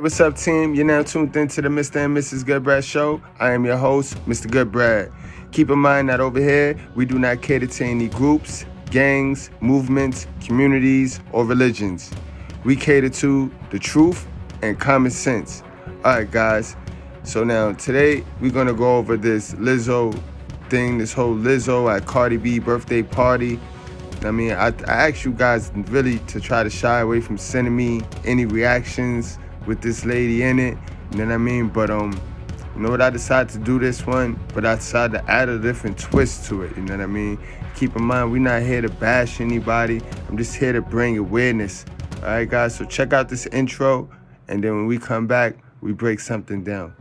What's up, team? You're now tuned into the Mr. and Mrs. Goodbread Show. I am your host, Mr. Goodbread. Keep in mind that over here, we do not cater to any groups, gangs, movements, communities, or religions. We cater to the truth and common sense. All right, guys. So now, today, we're going to go over this Lizzo thing, this whole Lizzo at Cardi B birthday party. I mean, I asked you guys really to try to shy away from sending me any reactions with this lady in it, you know what I mean? But you know what, I decided to do this one, but I decided to add a different twist to it, you know what I mean? Keep in mind, we're not here to bash anybody. I'm just here to bring awareness. All right, guys, so check out this intro, and then when we come back, we break something down.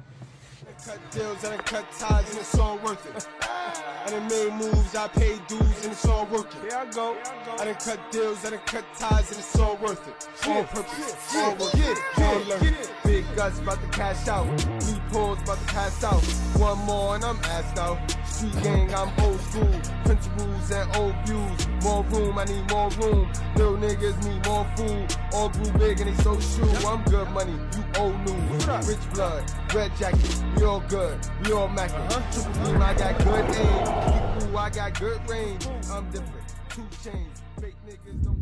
Cut deals, I done cut ties, and it's all worth it. I done made moves, I paid dues, and it's all working. Here I go. I done cut deals, I done cut ties, and it's all worth it. All purpose, all worth it, all learned. Big guts about to cash out. Blue pulls about to pass out. One more and I'm assed out. Street gang, I'm old school. Principles and old views. More room, I need more room. Little niggas need more food. All grew big and they so shoe. I'm good money, you old news. Rich blood, red jacket, we all good, we all mackin'. Triple beam, I got good aim. Keep cool, I got good range. I'm different, 2 chains. Fake niggas don't.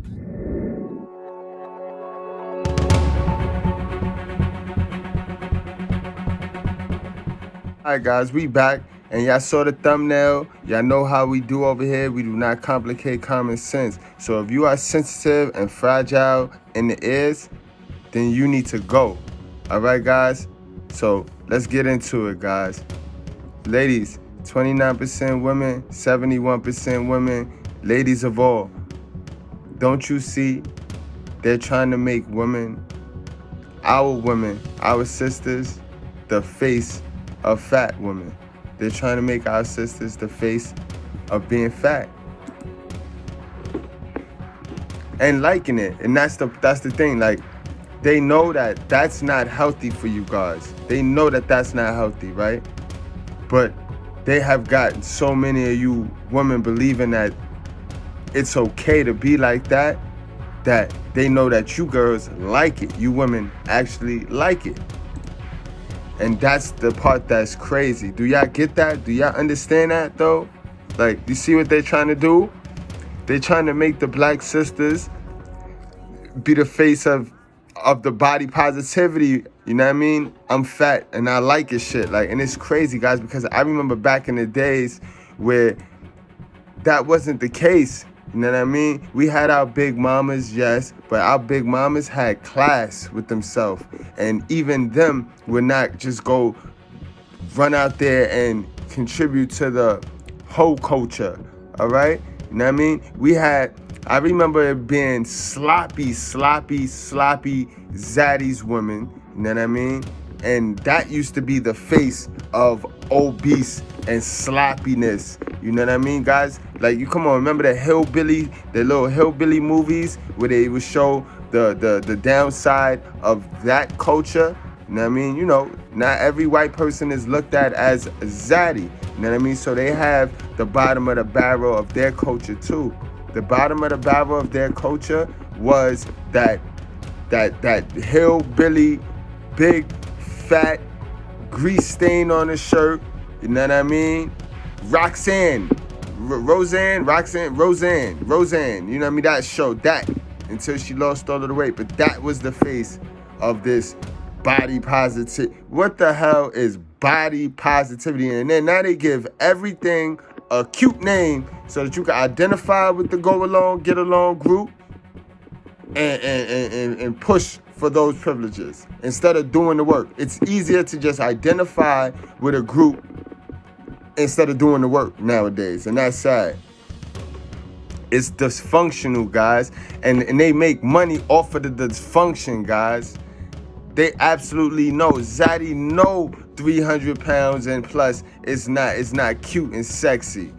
Alright, guys, we back, and y'all saw the thumbnail. Y'all know how we do over here. We do not complicate common sense. So if you are sensitive and fragile in the ears, then you need to go. Alright, guys? So let's get into it, guys. Ladies, 29% women, 71% women, ladies of all. Don't you see they're trying to make women, our sisters, the face of fat women. They're trying to make our sisters the face of being fat and liking it. And that's the thing. Like, they know that that's not healthy for you guys. They know that that's not healthy, right? But they have gotten so many of you women believing that it's okay to be like that, that they know that you girls like it. You women actually like it. And that's the part that's crazy. Do y'all get that? Do y'all understand that, though? Like, you see what they're trying to do? They're trying to make the black sisters be the face of the body positivity. You know what I mean? I'm fat and I like it shit. Like, and it's crazy, guys, because I remember back in the days where that wasn't the case. You know what I mean? We had our big mamas, yes, but our big mamas had class with themselves. And even them would not just go run out there and contribute to the whole culture, all right? You know what I mean? I remember it being sloppy zaddy's women, you know what I mean? And that used to be the face of obese and sloppiness. You know what I mean, guys? Like, you come on, remember the little hillbilly movies where they would show the downside of that culture? You know what I mean? You know, not every white person is looked at as zaddy. You know what I mean? So they have the bottom of the barrel of their culture too. The bottom of the barrel of their culture was that hillbilly, big, fat, grease stain on his shirt. You know what I mean? Roseanne. You know what I mean? That show, that, until she lost all of the weight. But that was the face of this body positivity. What the hell is body positivity? And then now they give everything a cute name so that you can identify with the go along, get along group and push for those privileges instead of doing the work. It's easier to just identify with a group instead of doing the work nowadays, and that's sad. It's dysfunctional, guys, and they make money off of the dysfunction, guys. They absolutely know. Zaddy know 300 pounds and plus it's not cute and sexy.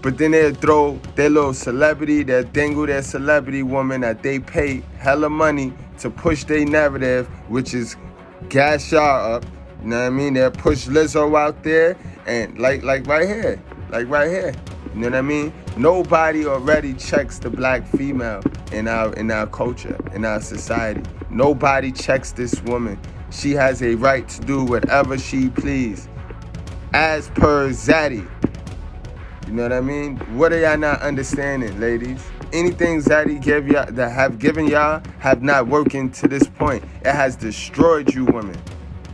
But then they'll throw their little celebrity, they'll dangle their celebrity woman that they pay hella money to push their narrative, which is gas y'all up. You know what I mean? They'll push Lizzo out there and like right here. You know what I mean? Nobody already checks the black female in our culture, in our society. Nobody checks this woman. She has a right to do whatever she please, as per Zaddy. You know what I mean? What are y'all not understanding, ladies? Anything Zaddy give y'all, that have given y'all, have not working to this point. It has destroyed you women.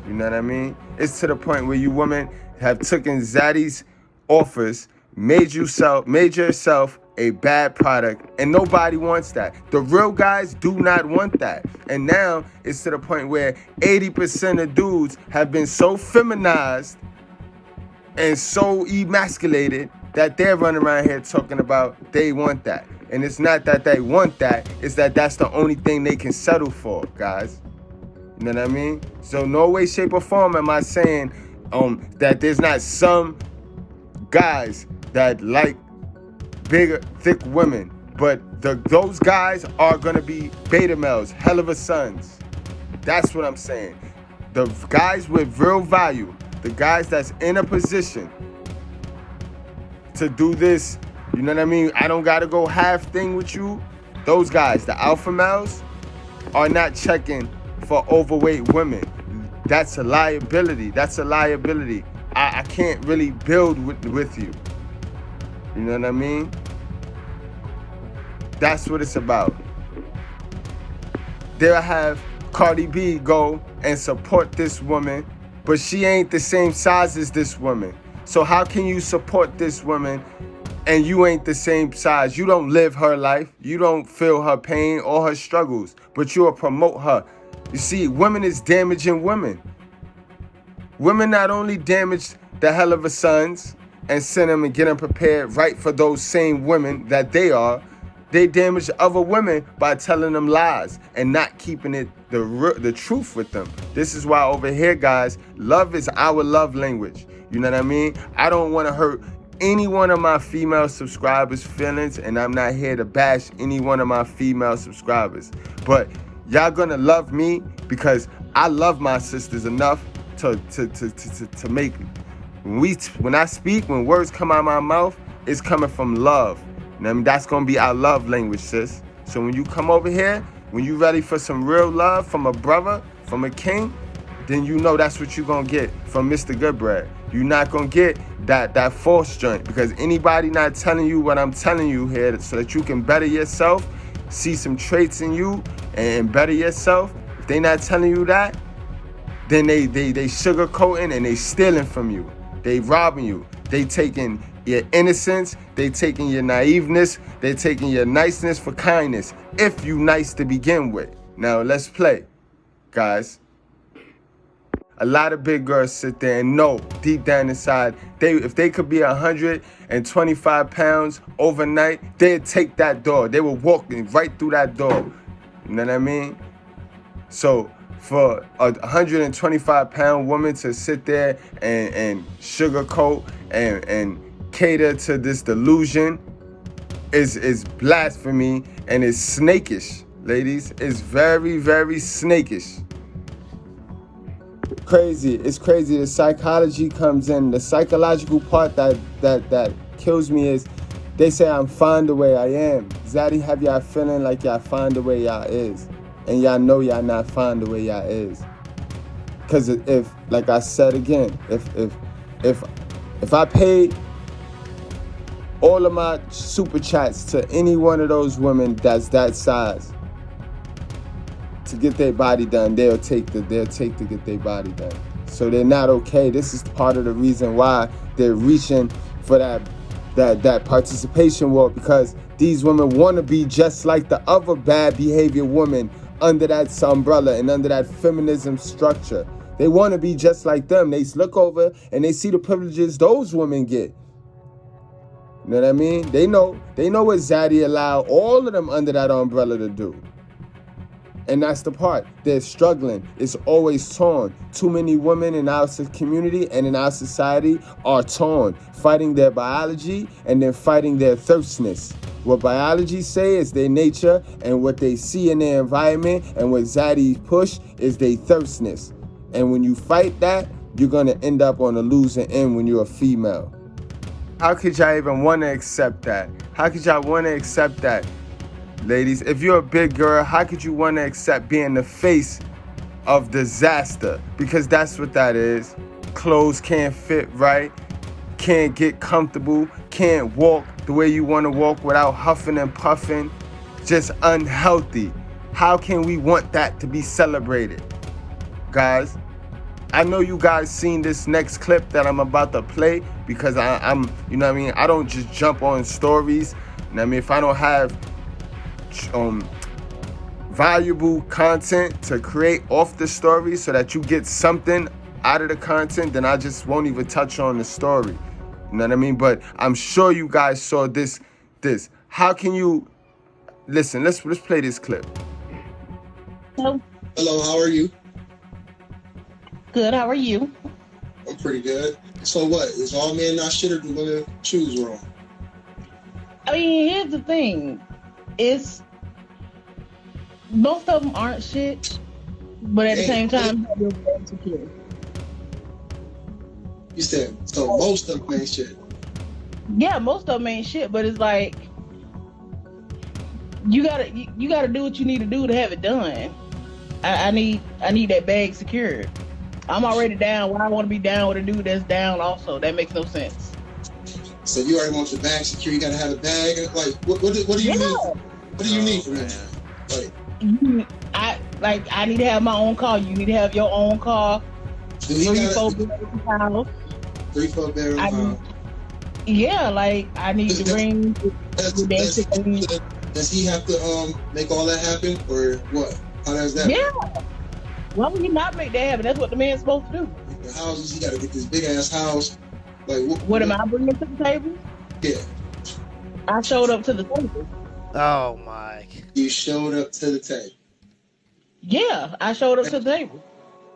You know what I mean? It's to the point where you women have taken Zaddy's offers, made yourself a bad product, and nobody wants that. The real guys do not want that. And now it's to the point where 80% of dudes have been so feminized and so emasculated that they're running around here talking about they want that. And it's not that they want that, it's that that's the only thing they can settle for, guys. You know what I mean? So no way, shape, or form am I saying that there's not some guys that like bigger, thick women. But those guys are going to be beta males, hell of a sons. That's what I'm saying. The guys with real value, the guys that's in a position to do this, you know what I mean? I don't got to go half thing with you. Those guys, the alpha males, are not checking for overweight women. That's a liability. That's a liability. I can't really build with you. You know what I mean? That's what it's about. They'll have Cardi B go and support this woman, but she ain't the same size as this woman. So how can you support this woman and you ain't the same size? You don't live her life. You don't feel her pain or her struggles, but you'll promote her. You see, women is damaging women. Women not only damage the hell of a sons and send them and get them prepared right for those same women that they are, they damage other women by telling them lies and not keeping it the truth with them. This is why over here, guys, love is our love language. You know what I mean? I don't want to hurt any one of my female subscribers' feelings, and I'm not here to bash any one of my female subscribers. But y'all gonna love me because I love my sisters enough to make when I speak, when words come out of my mouth, it's coming from love. You know what I mean? That's gonna be our love language, sis. So when you come over here, when you ready for some real love from a brother, from a king, then you know that's what you're gonna get from Mr. Goodbread. You're not gonna get that false joint, because anybody not telling you what I'm telling you here so that you can better yourself, see some traits in you and better yourself. If they not telling you that, then they sugarcoating and they stealing from you. They robbing you. They taking your innocence. They taking your naiveness. They taking your niceness for kindness. If you nice to begin with. Now let's play, guys. A lot of big girls sit there and know deep down inside, if they could be 125 pounds overnight, they'd take that door. They would walk right through that door. You know what I mean? So for a 125-pound woman to sit there and sugarcoat and cater to this delusion is blasphemy and is snakish, ladies. It's very, very snakish. Crazy. It's crazy. The psychology comes in. The psychological part that kills me is they say I'm fine the way I am. Zaddy have y'all feeling like y'all fine the way y'all is. And y'all know y'all not fine the way y'all is. Cause if, like I said again, if I paid all of my super chats to any one of those women that's that size to get their body done, they'll take to get their body done. So they're not okay. This is part of the reason why they're reaching for that participation war, because these women want to be just like the other bad behavior women under that umbrella and under that feminism structure. They want to be just like them. They look over and they see the privileges those women get. You know what I mean? They know what Zaddy allowed all of them under that umbrella to do. And that's the part. They're struggling. It's always torn. Too many women in our community and in our society are torn, fighting their biology and then fighting their thirstness. What biology say is their nature, and what they see in their environment and what Zaddy push is their thirstness. And when you fight that, you're going to end up on a losing end when you're a female. How could y'all even want to accept that? How could y'all want to accept that, ladies? If you're a big girl, how could you want to accept being the face of disaster? Because that's what that is. Clothes can't fit right, can't get comfortable, can't walk the way you want to walk without huffing and puffing, just unhealthy. How can we want that to be celebrated, guys? I know you guys seen this next clip that I'm about to play because I'm, you know what I mean? I don't just jump on stories. You know what I mean? If I don't have valuable content to create off the story so that you get something out of the content, then I just won't even touch on the story. You know what I mean? But I'm sure you guys saw this. How can you listen? Let's play this clip. Hello. Hello, how are you? Good. How are you? I'm pretty good. So what? Is all men not shit, or do women choose wrong? I mean, here's the thing. It's most of them aren't shit, but at the same time, you're very secure. You said so. Most of them ain't shit. Yeah, most of them ain't shit, but it's like you gotta do what you need to do to have it done. I need that bag secured. I'm already down. Why I want to be down with a dude that's down also? That makes no sense. So you already want your bag secure. You gotta have a bag. Like what do you need? What do you need from him? Like I need to have my own car. You need to have your own car. Do he 3-4 bedroom house. 3-4 bedroom house. Yeah, like I need to bring. Does he have to make all that happen, or what? How does that? Yeah. Why would he not make that happen? That's what the man's supposed to do. The houses, he got to get this big ass house. Like what am I bringing to the table? Yeah. I showed up to the table. Oh my! You showed up to the table. Yeah, I showed up to the table.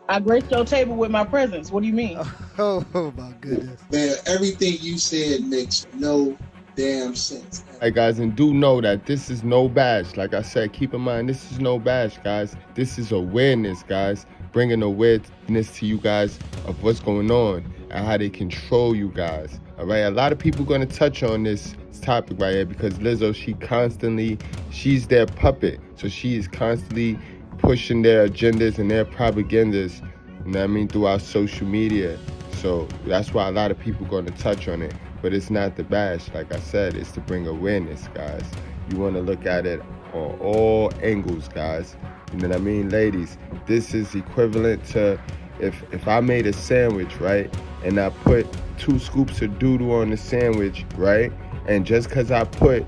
I graced your table with my presence. What do you mean? Oh my goodness. Man, everything you said makes no damn sense. Hey guys, and do know that this is no bash. Like I said, keep in mind, this is no bash, guys. This is awareness, guys. Bringing awareness to you guys of what's going on and how they control you guys. All right, a lot of people going to touch on this topic right here because Lizzo, she's their puppet. So she is constantly pushing their agendas and their propagandas, you know what I mean, throughout social media. So that's why a lot of people going to touch on it. But it's not the bash. Like I said, it's to bring awareness, guys. You want to look at it on all angles, guys. You know what I mean? Ladies, this is equivalent to if I made a sandwich, right? And I put 2 scoops of doodle on the sandwich, right? And just because I put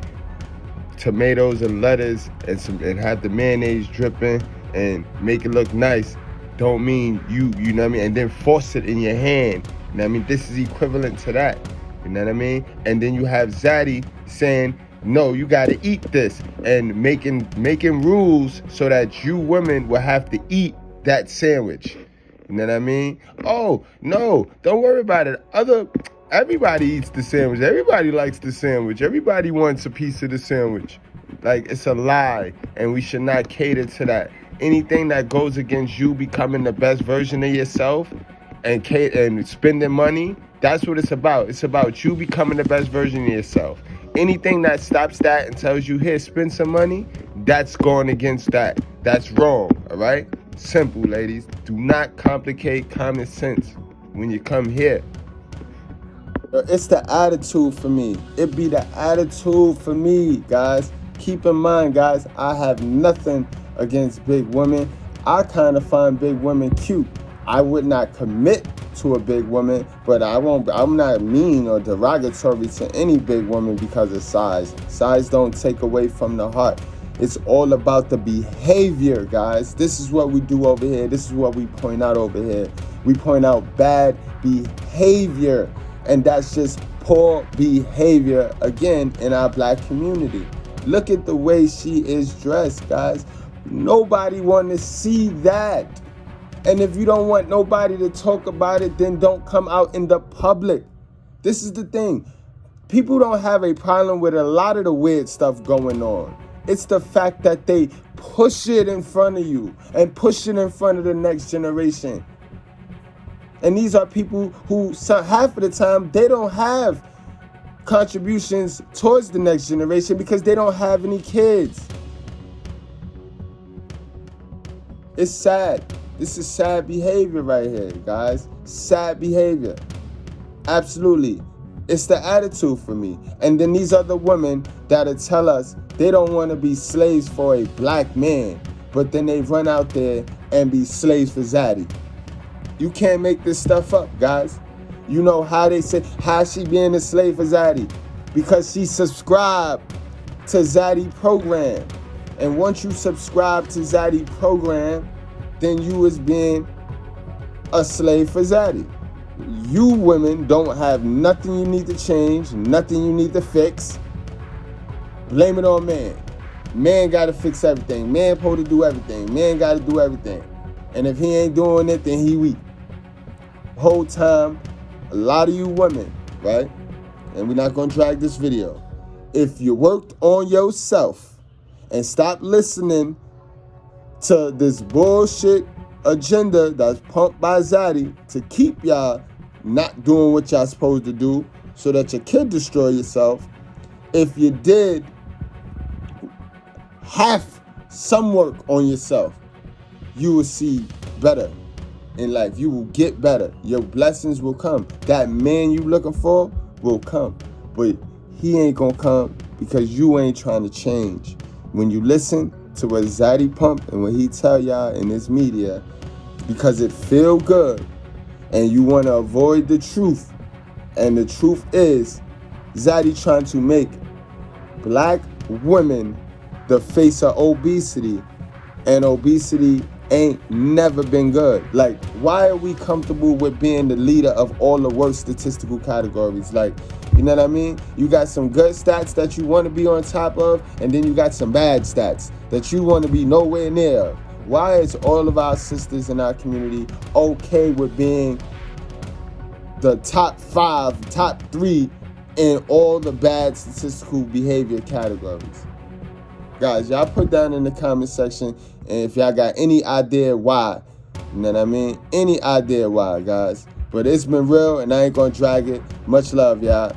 tomatoes and lettuce and have the mayonnaise dripping and make it look nice, don't mean you know what I mean? And then force it in your hand. You know what I mean? This is equivalent to that. You know what I mean? And then you have Zaddy saying, no, you got to eat this, and making rules so that you women will have to eat that sandwich. You know what I mean? Oh, no, don't worry about it. Everybody eats the sandwich. Everybody likes the sandwich. Everybody wants a piece of the sandwich. Like, it's a lie, and we should not cater to that. Anything that goes against you becoming the best version of yourself and spending money, that's what it's about. It's about you becoming the best version of yourself. Anything that stops that and tells you, here, spend some money, that's going against that. That's wrong, all right? Simple, ladies. Do not complicate common sense when you come here. It's the attitude for me. It be the attitude for me, guys. Keep in mind, guys, I have nothing against big women. I kind of find big women cute. I would not commit to a big woman, but I'm not mean or derogatory to any big woman because of size. Size don't take away from the heart. It's all about the behavior, guys. This is what we do over here. This is what we point out over here. We point out bad behavior, and that's just poor behavior, again, in our black community. Look at the way she is dressed, guys. Nobody want to see that. And if you don't want nobody to talk about it, then don't come out in the public. This is the thing. People don't have a problem with a lot of the weird stuff going on. It's the fact that they push it in front of you and push it in front of the next generation. And these are people who, half of the time, they don't have contributions towards the next generation because they don't have any kids. It's sad. This is sad behavior right here, guys. Sad behavior. Absolutely. It's the attitude for me. And then these other women that'll tell us they don't want to be slaves for a black man, but then they run out there and be slaves for Zaddy. You can't make this stuff up, guys. You know how they say, how she being a slave for Zaddy? Because she subscribed to Zaddy program. And once you subscribe to Zaddy program, then you is being a slave for Zaddy. You women don't have nothing you need to change, nothing you need to fix. Blame it on man. Man got to fix everything. Man supposed to do everything. Man got to do everything. And if he ain't doing it, then he weak. Whole time, a lot of you women, right? And we're not going to drag this video. If you worked on yourself and stop listening to this bullshit agenda that's pumped by Zaddy to keep y'all not doing what y'all supposed to do so that your kid destroy yourself, if you did half some work on yourself, you will see better in life. You will get better. Your blessings will come. That man you looking for will come. But he ain't gonna come because you ain't trying to change. When you listen to what Zaddy pump and what he tell y'all in this media, because it feel good and you want to avoid the truth, and the truth is Zaddy trying to make black women the face of obesity, and obesity ain't never been good. Like, why are we comfortable with being the leader of all the worst statistical categories? Like, you know what I mean? You got some good stats that you want to be on top of, and then you got some bad stats that you want to be nowhere near. Why is all of our sisters in our community okay with being the top 5, top 3 in all the bad statistical behavior categories? Guys, y'all put down in the comment section, and if y'all got any idea why, you know what I mean? Any idea why, guys. But it's been real, and I ain't gonna drag it. Much love, y'all.